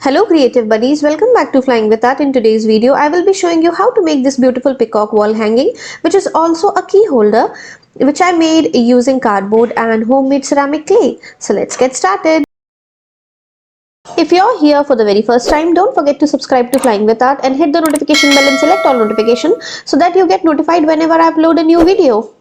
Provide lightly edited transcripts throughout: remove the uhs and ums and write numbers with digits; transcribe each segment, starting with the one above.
Hello creative buddies, welcome back to Flying with Art. In today's video, I will be showing you how to make this beautiful peacock wall hanging, which is also a key holder, which I made using cardboard and homemade ceramic clay. So let's get started. If you're here for the very first time, don't forget to subscribe to Flying with Art and hit the notification bell and select all notification so that you get notified whenever I upload a new video.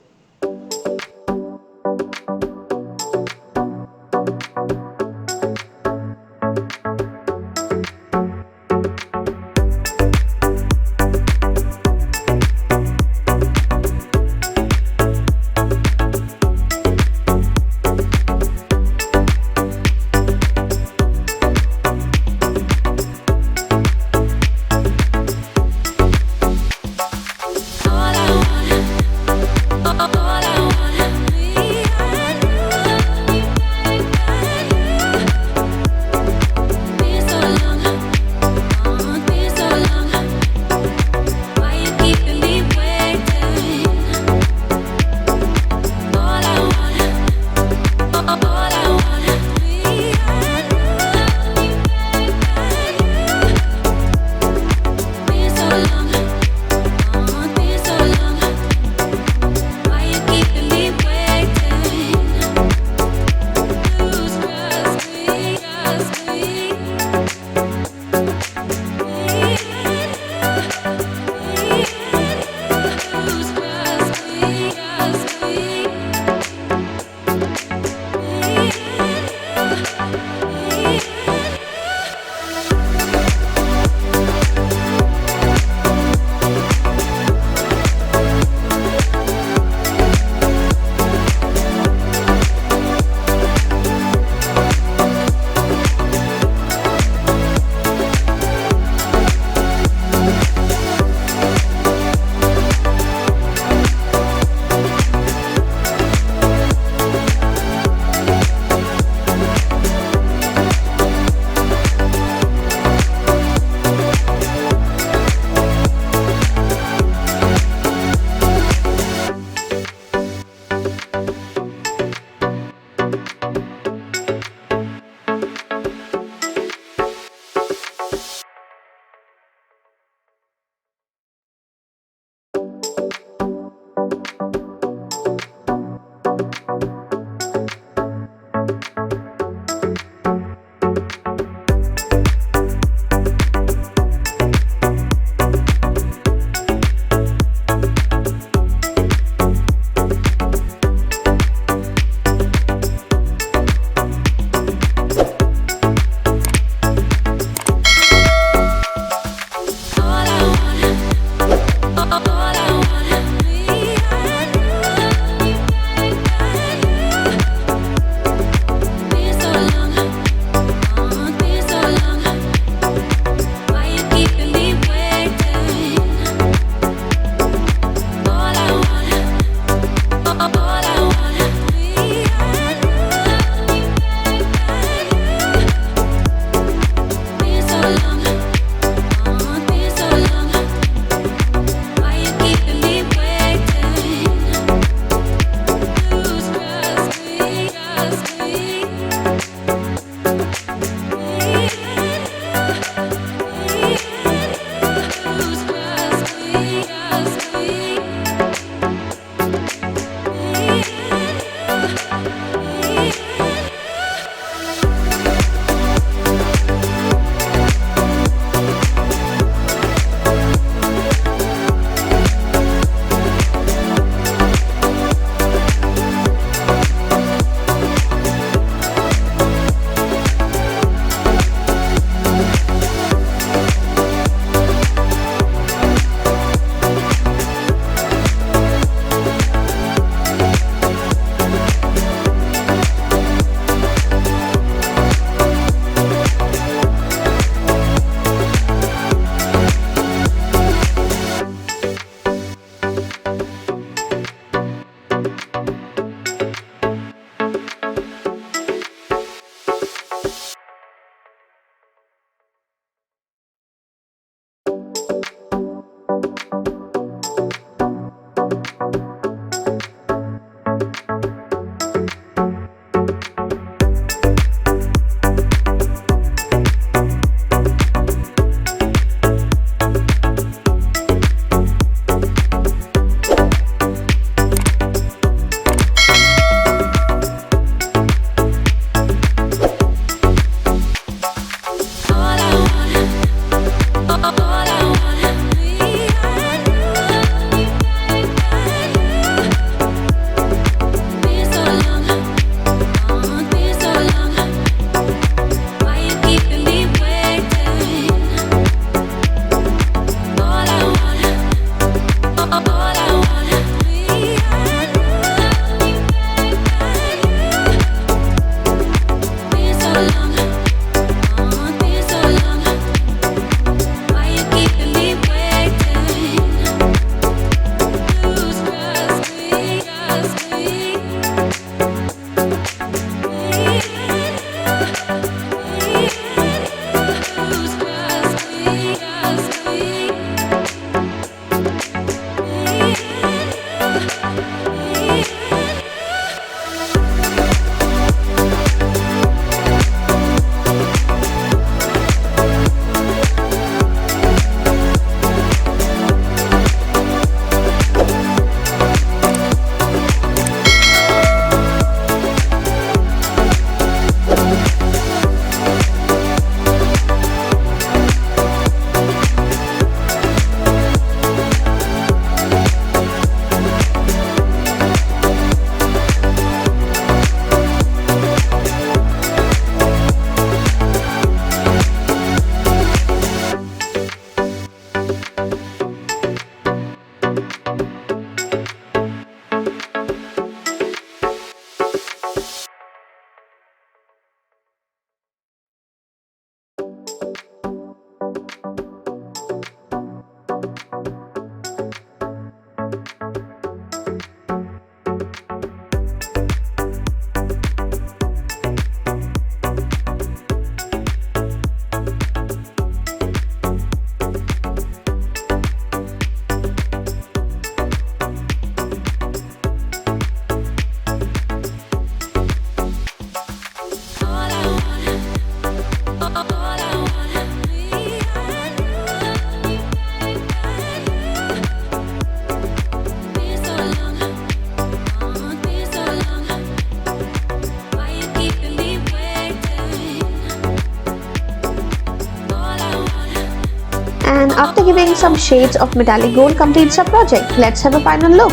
after giving some shades of metallic gold completes our project. Let's have a final look.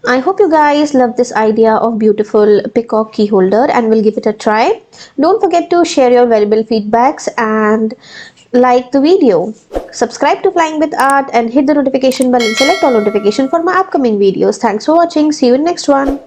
I hope you guys love this idea of beautiful peacock key holder and will give it a try. Don't forget to share your valuable feedbacks and like the video. Subscribe to Flying with Art and hit the notification bell and select all notifications for my upcoming videos. Thanks for watching. See you in next one.